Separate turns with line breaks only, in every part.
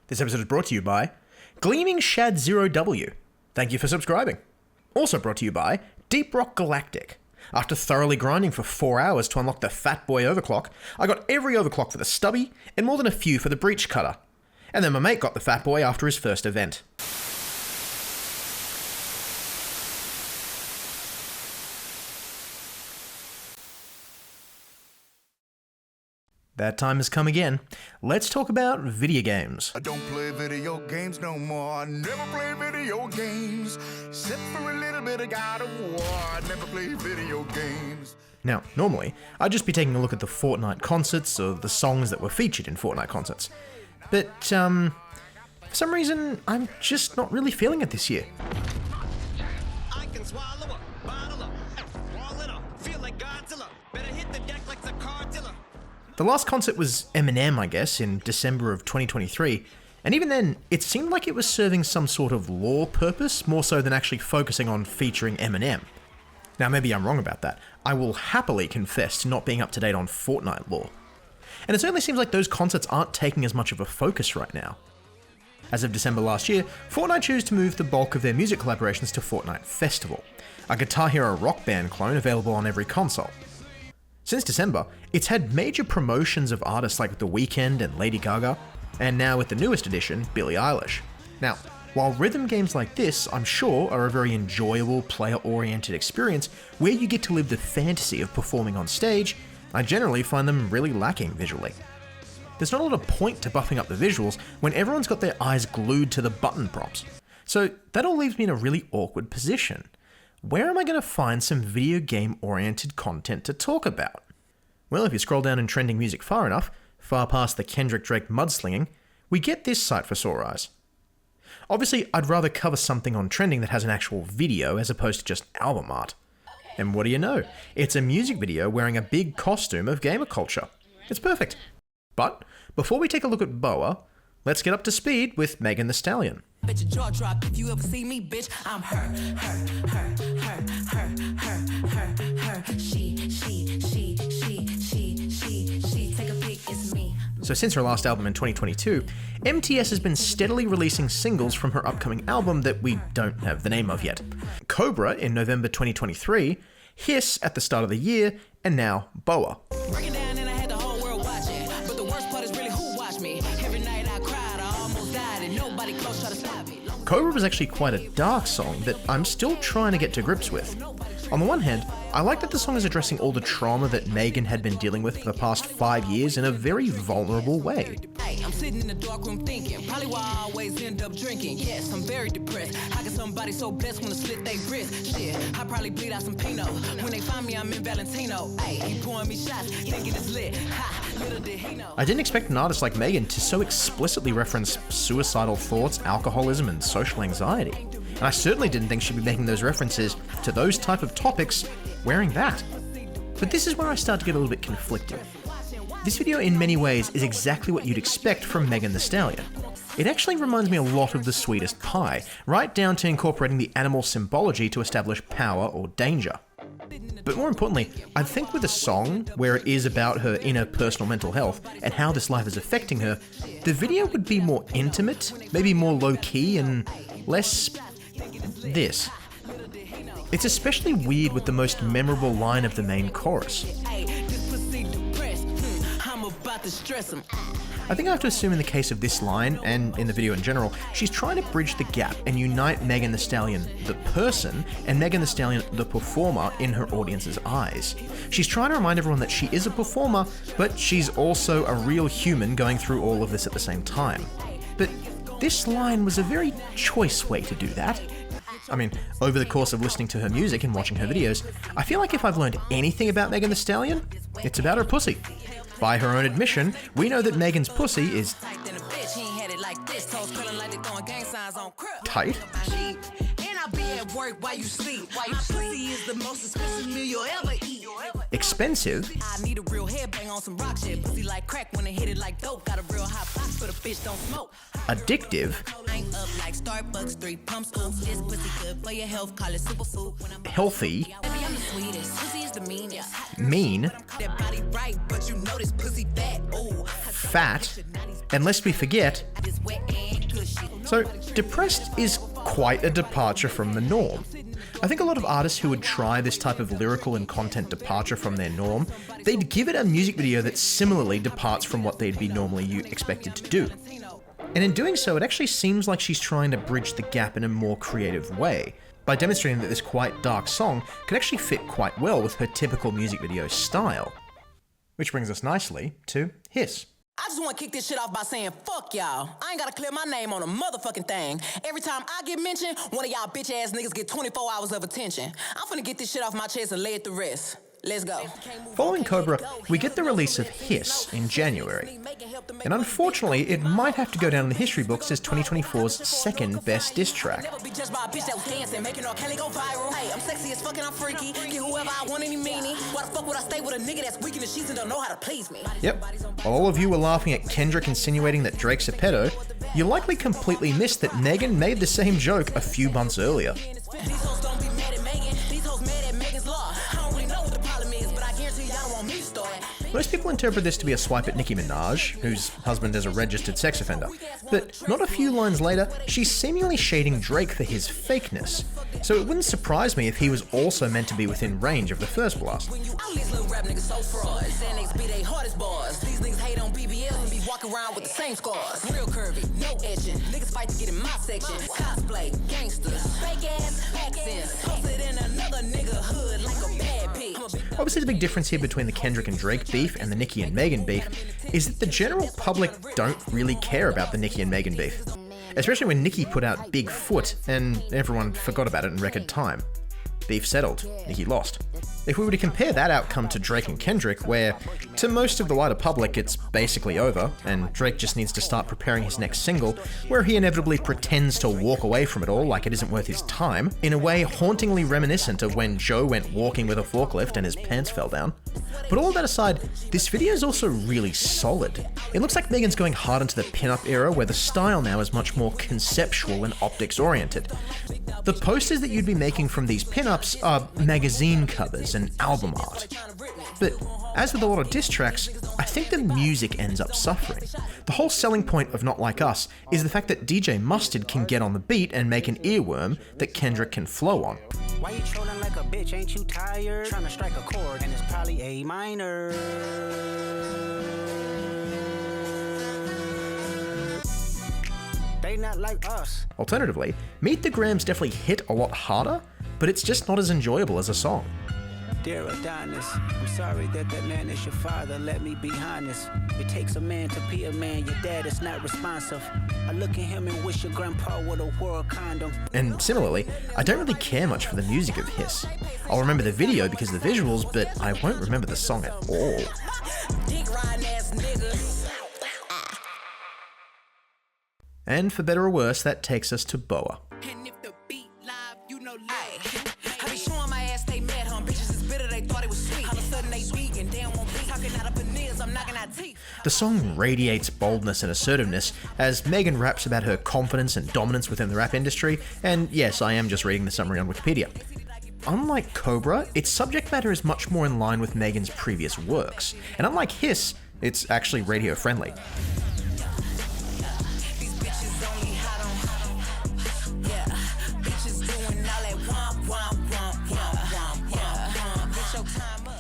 This episode is brought to you by Gleaming Shad 0W. Thank you for subscribing. Also brought to you by Deep Rock Galactic. After thoroughly grinding for 4 hours to unlock the Fat Boy overclock, I got every overclock for the Stubby and more than a few for the Breach Cutter. And then my mate got the Fat Boy after his first event. That time has come again. Let's talk about video games.
I don't play video games no more. I never play video games. Except for a little bit of God of War. I never play video games.
Now, normally, I'd just be taking a look at the Fortnite concerts or the songs that were featured in Fortnite concerts. But, for some reason, I'm just not really feeling it this year.
I can swallow up, bottle up, wall it up, feel like Godzilla. Better hit the deck like the cartilla.
The last concert was Eminem, I guess, in December of 2023, and even then, it seemed like it was serving some sort of lore purpose, more so than actually focusing on featuring Eminem. Now, maybe I'm wrong about that. I will happily confess to not being up to date on Fortnite lore. And it certainly seems like those concerts aren't taking as much of a focus right now. As of December last year, Fortnite chose to move the bulk of their music collaborations to Fortnite Festival, a Guitar Hero Rock Band clone available on every console. Since December, it's had major promotions of artists like The Weeknd and Lady Gaga, and now with the newest edition, Billie Eilish. Now, while rhythm games like this, I'm sure, are a very enjoyable, player-oriented experience where you get to live the fantasy of performing on stage, I generally find them really lacking visually. There's not a lot of point to buffing up the visuals when everyone's got their eyes glued to the button prompts. So that all leaves me in a really awkward position. Where am I going to find some video game-oriented content to talk about? Well, if you scroll down in trending music far enough, far past the Kendrick Drake mudslinging, we get this sight for sore eyes. Obviously, I'd rather cover something on trending that has an actual video as opposed to just album art. And what do you know? It's a music video wearing a big costume of gamer culture. It's perfect. But before we take a look at BOA, let's get up to speed with Megan Thee Stallion.
Bet your jaw drop if you ever see me, bitch. I'm her. She. Take a peek, it's me.
So since her last album in 2022, MTS has been steadily releasing singles from her upcoming album that we don't have the name of yet. Cobra in November 2023, Hiss at the start of the year, and now BOA.
Break it down and I had the whole world watching. But the worst part is really who watched me. Every night I cried, I almost died, and nobody close tried to stop me.
Cobra was actually quite a dark song that I'm still trying to get to grips with. On the one hand, I like that the song is addressing all the trauma that Megan had been dealing with for the past 5 years in a very vulnerable way.
Hey, I'm sitting in the dark room thinking, probably why I always end up drinking. Yes, I'm very depressed. How can somebody so blessed want to slit their wrist? Shit, I probably bleed out some Pinot. When they find me, I'm in Valentino. Hey, he pouring me shots, thinking it's lit. Ha, little did he know.
I didn't expect an artist like Megan to so explicitly reference suicidal thoughts, alcoholism, and social anxiety. And I certainly didn't think she'd be making those references to those type of topics wearing that. But this is where I start to get a little bit conflicted. This video in many ways is exactly what you'd expect from Megan Thee Stallion. It actually reminds me a lot of The Sweetest Pie, right down to incorporating the animal symbology to establish power or danger. But more importantly, I think with a song where it is about her inner personal mental health and how this life is affecting her, the video would be more intimate, maybe more low-key and less this. It's especially weird with the most memorable line of the main chorus. I think I have to assume in the case of this line, and in the video in general, she's trying to bridge the gap and unite Megan Thee Stallion, the person, and Megan Thee Stallion, the performer, in her audience's eyes. She's trying to remind everyone that she is a performer, but she's also a real human going through all of this at the same time. But this line was a very choice way to do that. I mean, over the course of listening to her music and watching her videos, I feel like if I've learned anything about Megan Thee Stallion, it's about her pussy. By her own admission, we know that Megan's pussy is tight, expensive, addictive, healthy, mean, fat, and lest we forget, so depressed is quite a departure from the norm. I think a lot of artists who would try this type of lyrical and content departure from their norm, they'd give it a music video that similarly departs from what they'd be normally expected to do. And in doing so, it actually seems like she's trying to bridge the gap in a more creative way, by demonstrating that this quite dark song could actually fit quite well with her typical music video style. Which brings us nicely to Hiss.
I just want to kick this shit off by saying, fuck y'all. I ain't got to clear my name on a motherfucking thing. Every time I get mentioned, one of y'all bitch ass niggas get 24 hours of attention. I'm finna get this shit off my chest and lay it to rest. Let's go.
Following Cobra, we get the release of Hiss in January. And unfortunately, it might have to go down in the history books as 2024's second best diss track. Yep. While all of you were laughing at Kendrick insinuating that Drake's a pedo, you likely completely missed that Megan made the same joke a few months earlier. Most people interpret this to be a swipe at Nicki Minaj, whose husband is a registered sex offender. But not a few lines later, she's seemingly shading Drake for his fakeness. So it wouldn't surprise me if he was also meant to be within range of the first blast.
Around with the same scars. Real curvy, no edging. Niggas fight to get in my section. Cosplay, gangsters, fake ass accents. Posted in another nigga hood like a bad pig.
Obviously the big difference here between the Kendrick and Drake beef and the Nicki and Megan beef is that the general public don't really care about the Nicki and Megan beef. Especially when Nicki put out Big Foot and everyone forgot about it in record time. Beef settled, Nicki lost. If we were to compare that outcome to Drake and Kendrick, where, to most of the wider public, it's basically over, and Drake just needs to start preparing his next single, where he inevitably pretends to walk away from it all like it isn't worth his time, in a way hauntingly reminiscent of when Joe went walking with a forklift and his pants fell down. But all of that aside, this video is also really solid. It looks like Megan's going hard into the pin-up era, where the style now is much more conceptual and optics-oriented. The posters that you'd be making from these pin-ups are magazine covers and album art. But as with a lot of diss tracks, I think the music ends up suffering. The whole selling point of Not Like Us is the fact that DJ Mustard can get on the beat and make an earworm that Kendrick can flow on.
Why you trolling like a bitch? Ain't you tired? Trying to strike a chord and it's probably A minor. They not like us.
Alternatively, Meet the Grams definitely hit a lot harder, but it's just not as enjoyable as a song.
Dear Adonis, I'm sorry that man is your father. Let me be honest. It takes a man to be a man. Your dad is not responsive. I look at him and wish your grandpa would a world condom.
And similarly, I don't really care much for the music of Hiss. I'll remember the video because of the visuals, but I won't remember the song at all. And for better or worse, that takes us to BOA. The song radiates boldness and assertiveness as Megan raps about her confidence and dominance within the rap industry, and yes, I am just reading the summary on Wikipedia. Unlike Cobra, its subject matter is much more in line with Megan's previous works, and unlike Hiss, it's actually radio friendly.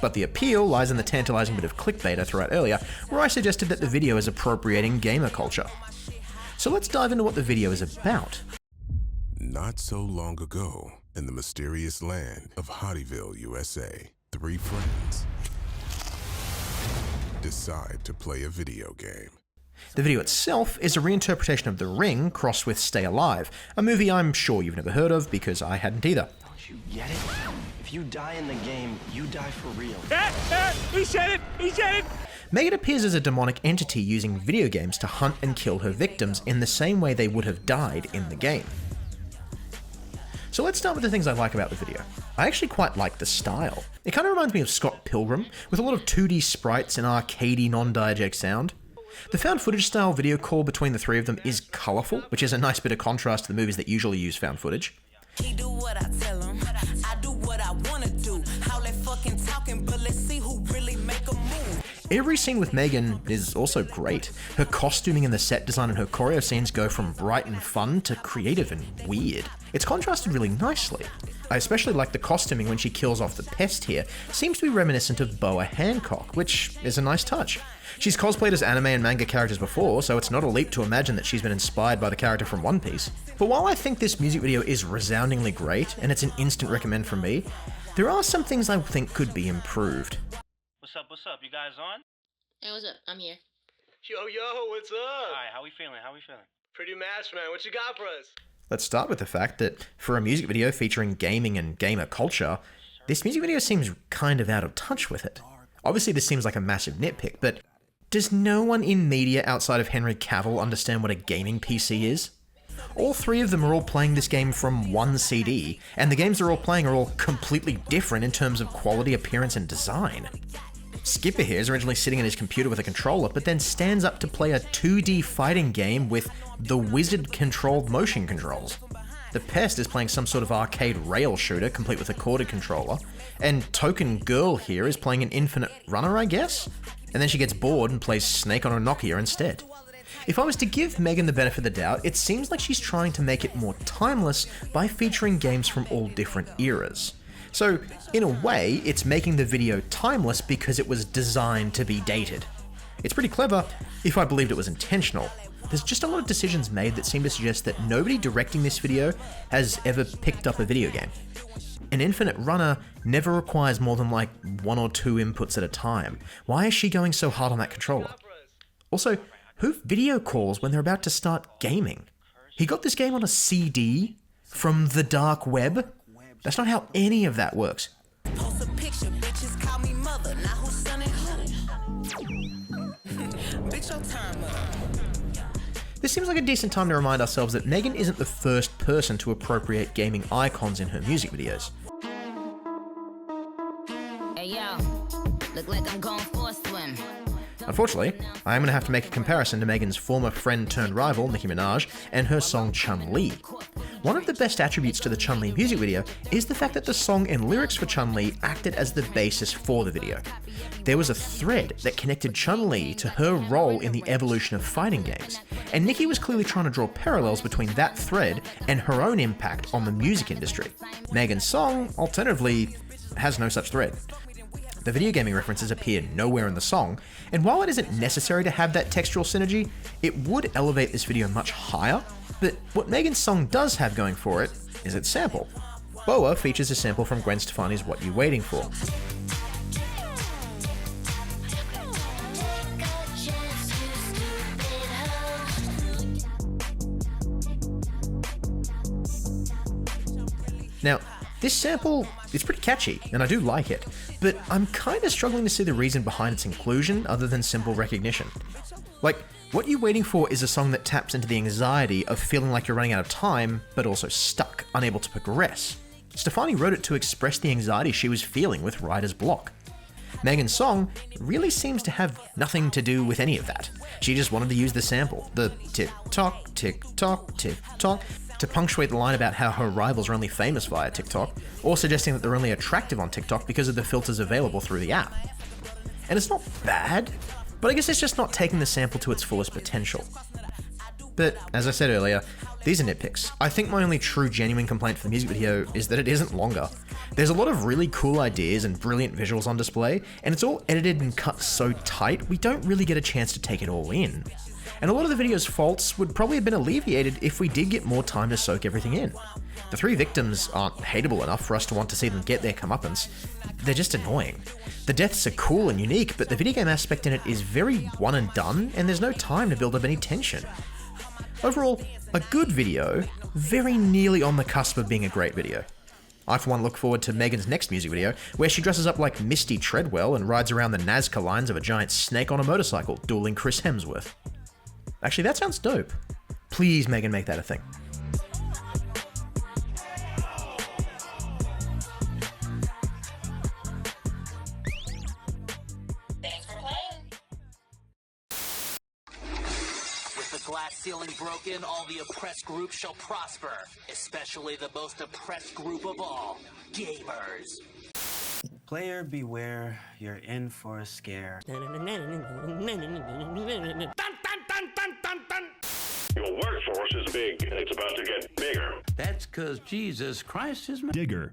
But the appeal lies in the tantalizing bit of clickbait I threw out earlier, where I suggested that the video is appropriating gamer culture. So let's dive into what the video is about.
Not so long ago, in the mysterious land of Hottieville, USA, 3 friends decide to play a video game.
The video itself is a reinterpretation of The Ring crossed with Stay Alive, a movie I'm sure you've never heard of because I hadn't either.
Don't you get it? If you die in the game, you die for real.
He said it! He said it!
Megan appears as a demonic entity using video games to hunt and kill her victims in the same way they would have died in the game. So let's start with the things I like about the video. I actually quite like the style. It kind of reminds me of Scott Pilgrim, with a lot of 2D sprites and arcadey non-diegetic sound. The found footage style video call between the three of them is colourful, which is a nice bit of contrast to the movies that usually use found footage.
He do what I tell him. I do what I wanna do. How they fucking talking
Every scene with Megan is also great. Her costuming and the set design and her choreo scenes go from bright and fun to creative and weird. It's contrasted really nicely. I especially like the costuming when she kills off the pest here. Seems to be reminiscent of BOA Hancock, which is a nice touch. She's cosplayed as anime and manga characters before, so it's not a leap to imagine that she's been inspired by the character from One Piece. But while I think this music video is resoundingly great, and it's an instant recommend from me, there are some things I think could be improved.
What's up? You guys on?
Hey, what's up? I'm here.
Yo, what's up?
Alright, how we feeling?
Pretty mashed, man. What you got for us?
Let's start with the fact that for a music video featuring gaming and gamer culture, this music video seems kind of out of touch with it. Obviously this seems like a massive nitpick, but does no one in media outside of Henry Cavill understand what a gaming PC is? All three of them are all playing this game from one CD, and the games they're all playing are all completely different in terms of quality, appearance, and design. Skipper here is originally sitting at his computer with a controller, but then stands up to play a 2D fighting game with the wizard-controlled motion controls. The Pest is playing some sort of arcade rail shooter, complete with a corded controller, and Token Girl here is playing an infinite runner, I guess? And then she gets bored and plays Snake on a Nokia instead. If I was to give Megan the benefit of the doubt, it seems like she's trying to make it more timeless by featuring games from all different eras. So, in a way, it's making the video timeless because it was designed to be dated. It's pretty clever, if I believed it was intentional. There's just a lot of decisions made that seem to suggest that nobody directing this video has ever picked up a video game. An infinite runner never requires more than like 1 or 2 inputs at a time. Why is she going so hard on that controller? Also, who video calls when they're about to start gaming? He got this game on a CD from the dark web? That's not how any of that works.
Post a picture, bitches call me mother. Now who's son and who? Bitch, your time up.
This seems like a decent time to remind ourselves that Megan isn't the first person to appropriate gaming icons in her music videos.
Hey, yo. Look like I'm going for a swim.
Unfortunately, I am going to have to make a comparison to Megan's former friend turned rival, Nicki Minaj, and her song Chun-Li. One of the best attributes to the Chun-Li music video is the fact that the song and lyrics for Chun-Li acted as the basis for the video. There was a thread that connected Chun-Li to her role in the evolution of fighting games, and Nicki was clearly trying to draw parallels between that thread and her own impact on the music industry. Megan's song, alternatively, has no such thread. The video gaming references appear nowhere in the song, and while it isn't necessary to have that textual synergy, it would elevate this video much higher. But what Megan's song does have going for it is its sample. BOA features a sample from Gwen Stefani's What You Waiting For. Now, this sample is pretty catchy, and I do like it, but I'm kinda struggling to see the reason behind its inclusion other than simple recognition. Like, What You Waiting For is a song that taps into the anxiety of feeling like you're running out of time, but also stuck, unable to progress. Stefani wrote it to express the anxiety she was feeling with writer's block. Megan's song really seems to have nothing to do with any of that. She just wanted to use the sample, the tick-tock, tick-tock, tick-tock, to punctuate the line about how her rivals are only famous via TikTok, or suggesting that they're only attractive on TikTok because of the filters available through the app. And it's not bad, but I guess it's just not taking the sample to its fullest potential. But, as I said earlier, these are nitpicks. I think my only true genuine complaint for the music video is that it isn't longer. There's a lot of really cool ideas and brilliant visuals on display, and it's all edited and cut so tight we don't really get a chance to take it all in. And a lot of the video's faults would probably have been alleviated if we did get more time to soak everything in. The 3 victims aren't hateable enough for us to want to see them get their comeuppance. They're just annoying. The deaths are cool and unique, but the video game aspect in it is very one and done, and there's no time to build up any tension. Overall, a good video, very nearly on the cusp of being a great video. I for one look forward to Megan's next music video, where she dresses up like Misty Treadwell and rides around the Nazca lines of a giant snake on a motorcycle, dueling Chris Hemsworth. Actually, that sounds dope. Please, Megan, make that a thing.
Thanks for playing.
With the glass ceiling broken, all the oppressed groups shall prosper, especially the most oppressed group of all, gamers.
Player beware, you're in for a scare.
Your workforce is big, and it's about to get bigger.
That's 'cause Jesus Christ is my
Digger.